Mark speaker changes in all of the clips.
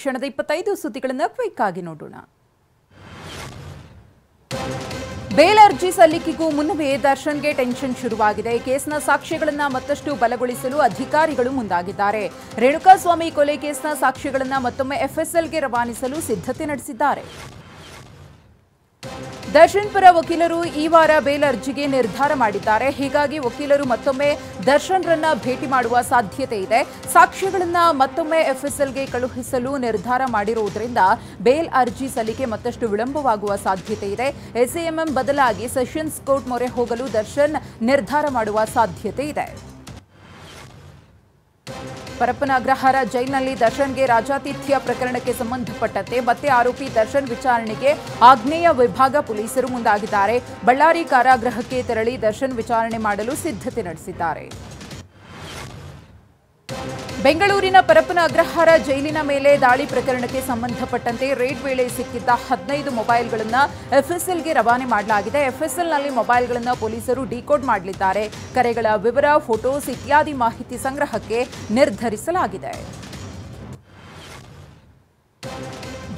Speaker 1: ಕ್ಷಣದ 25 ಸುದ್ದಿಗಳನ್ನು ಕ್ವಿಕ್ ಆಗಿ ನೋಡೋಣ. ಬೇಲ್ ಅರ್ಜಿ ಸಲ್ಲಿಕೆಗೂ ಮುನ್ನವೇ ದರ್ಶನ್ಗೆ ಟೆನ್ಷನ್ ಶುರುವಾಗಿದೆ. ಕೇಸ್ನ ಸಾಕ್ಷ್ಯಗಳನ್ನು ಮತ್ತಷ್ಟು ಬಲಗೊಳಿಸಲು ಅಧಿಕಾರಿಗಳು ಮುಂದಾಗಿದ್ದಾರೆ. ರೇಣುಕಾಸ್ವಾಮಿ ಕೊಲೆ ಕೇಸ್ನ ಸಾಕ್ಷ್ಯಗಳನ್ನು ಮತ್ತೊಮ್ಮೆ ಎಫ್ಎಸ್ಎಲ್ಗೆ ರವಾನಿಸಲು ಸಿದ್ಧತೆ ನಡೆಸಿದ್ದಾರೆ. ದರ್ಶನ್ ಪರ ವಕೀಲರು ಈ ವಾರ ಬೇಲ್ ಅರ್ಜಿಗೆ ನಿರ್ಧಾರ ಮಾಡಿದ್ದಾರೆ. ಹೀಗಾಗಿ ವಕೀಲರು ಮತ್ತೊಮ್ಮೆ ದರ್ಶನ್ರನ್ನ ಭೇಟಿ ಮಾಡುವ ಸಾಧ್ಯತೆ ಇದೆ. ಸಾಕ್ಷ್ಯಗಳನ್ನು ಮತ್ತೊಮ್ಮೆ ಎಫ್ಎಸ್ಎಲ್ಗೆ ಕಳುಹಿಸಲು ನಿರ್ಧಾರ ಮಾಡಿರುವುದರಿಂದ ಬೇಲ್ ಅರ್ಜಿ ಸಲ್ಲಿಕೆ ಮತ್ತಷ್ಟು ವಿಳಂಬವಾಗುವ ಸಾಧ್ಯತೆ ಇದೆ. ಎಸಿಎಂಎಂ ಬದಲಾಗಿ ಸೆಷನ್ಸ್ ಕೋರ್ಟ್ ಮೊರೆ ಹೋಗಲು ದರ್ಶನ್ ನಿರ್ಧಾರ ಮಾಡುವ ಸಾಧ್ಯತೆ ಇದೆ. ಪರಪ್ಪನ ಅಗ್ರಹಾರ ಜೈಲಿನಲ್ಲಿ ದರ್ಶನ್ಗೆ ರಾಜಾತಿಥ್ಯ ಪ್ರಕರಣಕ್ಕೆ ಸಂಬಂಧಪಟ್ಟಂತೆ ಮತ್ತೆ ಆರೋಪಿ ದರ್ಶನ್ ವಿಚಾರಣೆಗೆ ಆಗ್ನೇಯ ವಿಭಾಗ ಪೊಲೀಸರು ಮುಂದಾಗಿದ್ದಾರೆ. ಬಳ್ಳಾರಿ ಕಾರಾಗೃಹಕ್ಕೆ ತೆರಳಿ ದರ್ಶನ್ ವಿಚಾರಣೆ ಮಾಡಲು ಸಿದ್ಧತೆ ನಡೆಸಿದ್ದಾರೆ. ಬೆಂಗಳೂರಿನ ಪರಪ್ಪನ ಅಗ್ರಹಾರ ಜೈಲಿನ ಮೇಲೆ ದಾಳಿ ಪ್ರಕರಣಕ್ಕೆ ಸಂಬಂಧಪಟ್ಟಂತೆ ರೇಡ್ ವೇಳೆ ಸಿಕ್ಕಿದ್ದ 15 ಮೊಬೈಲ್ಗಳನ್ನು ಎಫ್ಎಸ್ಎಲ್ಗೆ ರವಾನೆ ಮಾಡಲಾಗಿದೆ. ಎಫ್ಎಸ್ಎಲ್ನಲ್ಲಿ ಮೊಬೈಲ್ಗಳನ್ನು ಪೊಲೀಸರು ಡಿಕೋಡ್ ಮಾಡಲಿದ್ದಾರೆ. ಕರೆಗಳ ವಿವರ, ಫೋಟೋಸ್ ಇತ್ಯಾದಿ ಮಾಹಿತಿ ಸಂಗ್ರಹಕ್ಕೆ ನಿರ್ಧರಿಸಲಾಗಿದೆ.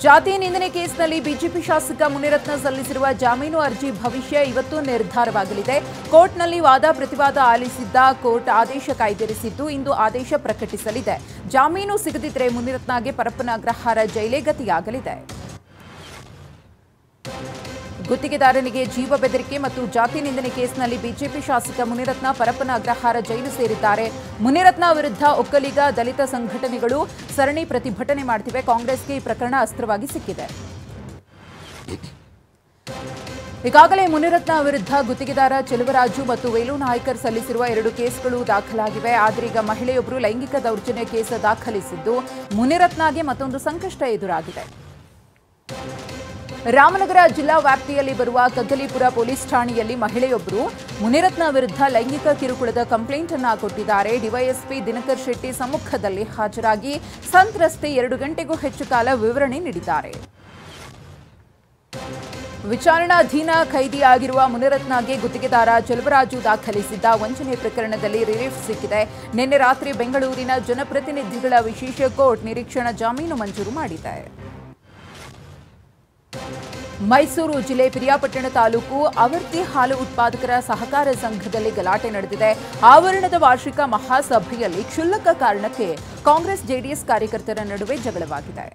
Speaker 1: ಜಾತಿ ನಿಂದನೆ ಕೇಸ್ನಲ್ಲಿ ಬಿಜೆಪಿ ಶಾಸಕ ಮುನಿರತ್ನ ಸಲ್ಲಿಸಿರುವ ಜಾಮೀನು ಅರ್ಜಿ ಭವಿಷ್ಯ ಇವತ್ತು ನಿರ್ಧಾರವಾಗಲಿದೆ. ಕೋರ್ಟ್ನಲ್ಲಿ ವಾದ ಪ್ರತಿವಾದ ಆಲಿಸಿದ್ದ ಕೋರ್ಟ್ ಆದೇಶ ಕಾಯ್ದಿರಿಸಿದ್ದು ಇಂದು ಆದೇಶ ಪ್ರಕಟಿಸಲಿದೆ. ಜಾಮೀನು ಸಿಗದಿದ್ದರೆ ಮುನಿರತ್ನಗೆ ಪರಪ್ಪನ ಅಗ್ರಹಾರ ಜೈಲೇ ಗತಿಯಾಗಲಿದೆ. ಗುತ್ತಿಗೆದಾರನಿಗೆ ಜೀವ ಬೆದರಿಕೆ ಮತ್ತು ಜಾತಿ ನಿಂದನೆ ಕೇಸ್ನಲ್ಲಿ ಬಿಜೆಪಿ ಶಾಸಕ ಮುನಿರತ್ನ ಪರಪ್ಪನ ಅಗ್ರಹಾರ ಜೈಲು ಸೇರಿದ್ದಾರೆ. ಮುನಿರತ್ನ ವಿರುದ್ಧ ಒಕ್ಕಲಿಗ ದಲಿತ ಸಂಘಟನೆಗಳು ಸರಣಿ ಪ್ರತಿಭಟನೆ ಮಾಡುತ್ತಿವೆ. ಕಾಂಗ್ರೆಸ್ಗೆ ಈ ಪ್ರಕರಣ ಅಸ್ತ್ರವಾಗಿ ಸಿಕ್ಕಿದೆ. ಈಗಾಗಲೇ ಮುನಿರತ್ನ ವಿರುದ್ಧ ಗುತ್ತಿಗೆದಾರ ಚೆಲುವರಾಜು ಮತ್ತು ವೇಲು ನಾಯ್ಕರ್ ಸಲ್ಲಿಸಿರುವ 2 ಕೇಸ್ಗಳು ದಾಖಲಾಗಿವೆ. ಆದರೆ ಈಗ ಮಹಿಳೆಯೊಬ್ಬರು ಲೈಂಗಿಕ ದೌರ್ಜನ್ಯ ಕೇಸ್ ದಾಖಲಿಸಿದ್ದು ಮುನಿರತ್ನಗೆ ಮತ್ತೊಂದು ಸಂಕಷ್ಟ ಎದುರಾಗಿದೆ. ರಾಮನಗರ ಜಿಲ್ಲಾ ವ್ಯಾಪ್ತಿಯಲ್ಲಿ ಬರುವ ಕಗ್ಗಲೀಪುರ ಪೊಲೀಸ್ ಠಾಣೆಯಲ್ಲಿ ಮಹಿಳೆಯೊಬ್ಬರು ಮುನಿರತ್ನ ವಿರುದ್ಧ ಲೈಂಗಿಕ ಕಿರುಕುಳದ ಕಂಪ್ಲೇಂಟ್ ಅನ್ನು ಕೊಟ್ಟಿದ್ದಾರೆ. ಡಿವೈಎಸ್ಪಿ ದಿನಕರ್ ಶೆಟ್ಟಿ ಸಮ್ಮುಖದಲ್ಲಿ ಹಾಜರಾಗಿ ಸಂತ್ರಸ್ತೆ 2 ಗಂಟೆಗೂ ಹೆಚ್ಚು ಕಾಲ ವಿವರಣೆ ನೀಡಿದ್ದಾರೆ. ವಿಚಾರಣಾಧೀನ ಖೈದಿಯಾಗಿರುವ ಮುನಿರತ್ನಗೆ ಗುತ್ತಿಗೆದಾರ ಚೆಲುವರಾಜು ದಾಖಲಿಸಿದ್ದ ವಂಚನೆ ಪ್ರಕರಣದಲ್ಲಿ ರಿಲೀಫ್ ಸಿಕ್ಕಿದೆ. ನಿನ್ನೆ ರಾತ್ರಿ ಬೆಂಗಳೂರಿನ ಜನಪ್ರತಿನಿಧಿಗಳ ವಿಶೇಷ ಕೋರ್ಟ್ ನಿರೀಕ್ಷಣಾ ಜಾಮೀನು ಮಂಜೂರು ಮಾಡಿದೆ. ಮೈಸೂರು ಜಿಲ್ಲೆ ಪಿರಿಯಾಪಟ್ಟಣ ತಾಲೂಕು ಆವರ್ತಿ ಹಾಲು ಉತ್ಪಾದಕರ ಸಹಕಾರ ಸಂಘದಲ್ಲಿ ಗಲಾಟೆ ನಡೆದಿದೆ. ಆವರಣದ ವಾರ್ಷಿಕ ಮಹಾಸಭೆಯಲ್ಲಿ ಕ್ಷುಲ್ಲಕ ಕಾರಣಕ್ಕೆ ಕಾಂಗ್ರೆಸ್ ಜೆಡಿಎಸ್ ಕಾರ್ಯಕರ್ತರ ನಡುವೆ ಜಗಳವಾಗಿದೆ.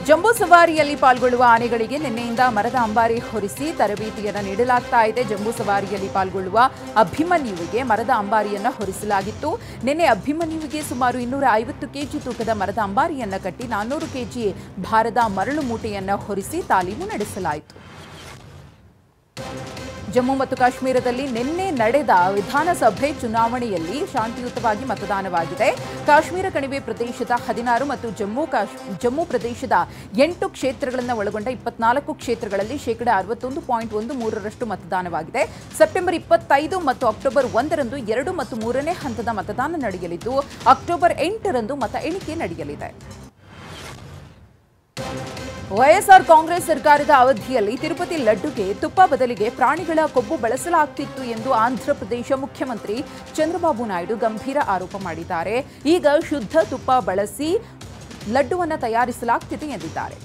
Speaker 1: ಜಂಬೂ ಸವಾರಿಯಲ್ಲಿ ಪಾಲ್ಗೊಳ್ಳುವ ಆನೆಗಳಿಗೆ ನಿನ್ನೆಯಿಂದ ಮರದ ಅಂಬಾರಿ ಹೊರಿಸಿ ತರಬೇತಿಯನ್ನು ನೀಡಲಾಗ್ತಾ ಇದೆ. ಜಂಬೂ ಸವಾರಿಯಲ್ಲಿ ಪಾಲ್ಗೊಳ್ಳುವ ಅಭಿಮನ್ಯುವಿಗೆ ಮರದ ಅಂಬಾರಿಯನ್ನು ಹೊರಿಸಲಾಗಿತ್ತು. ನಿನ್ನೆ ಅಭಿಮನ್ಯುವಿಗೆ ಸುಮಾರು 250 ಕೆಜಿ ತೂಕದ ಮರದ ಅಂಬಾರಿಯನ್ನು ಕಟ್ಟಿ 400 ಕೆಜಿ ಭಾರದ ಮರಳು ಮೂಟೆಯನ್ನು ಹೊರಿಸಿ ತಾಲೀಮು ನಡೆಸಲಾಯಿತು. ಜಮ್ಮು ಮತ್ತು ಕಾಶ್ಮೀರದಲ್ಲಿ ನಿನ್ನೆ ನಡೆದ ವಿಧಾನಸಭೆ ಚುನಾವಣೆಯಲ್ಲಿ ಶಾಂತಿಯುತವಾಗಿ ಮತದಾನವಾಗಿದೆ. ಕಾಶ್ಮೀರ ಕಣಿವೆ ಪ್ರದೇಶದ 16 ಮತ್ತು ಜಮ್ಮು ಪ್ರದೇಶದ 8 ಕ್ಷೇತ್ರಗಳನ್ನು ಒಳಗೊಂಡ 24 ಕ್ಷೇತ್ರಗಳಲ್ಲಿ 61.13% ಮತದಾನವಾಗಿದೆ. ಸೆಪ್ಟೆಂಬರ್ 25 ಮತ್ತು ಅಕ್ಟೋಬರ್ 1ರಂದು 2 ಮತ್ತು 3ನೇ ಹಂತದ ಮತದಾನ ನಡೆಯಲಿದ್ದು ಅಕ್ಟೋಬರ್ 8ರಂದು ಮತ ಎಣಿಕೆ ನಡೆಯಲಿದೆ. ವೈಎಸ್ಆರ್ ಕಾಂಗ್ರೆಸ್ ಸರ್ಕಾರದ ಅವಧಿಯಲ್ಲಿ ತಿರುಪತಿ ಲಡ್ಡುಗೆ ತುಪ್ಪ ಬದಲಿಗೆ ಪ್ರಾಣಿಗಳ ಕೊಬ್ಬು ಬಳಸಲಾಗುತ್ತಿತ್ತು ಎಂದು ಆಂಧ್ರಪ್ರದೇಶ ಮುಖ್ಯಮಂತ್ರಿ ಚಂದ್ರಬಾಬು ನಾಯ್ಡು ಗಂಭೀರ ಆರೋಪ ಮಾಡಿದ್ದಾರೆ. ಈಗ ಶುದ್ಧ ತುಪ್ಪ ಬಳಸಿ ಲಡ್ಡುವನ್ನು ತಯಾರಿಸಲಾಗುತ್ತಿದೆ ಎಂದಿದ್ದಾರೆ.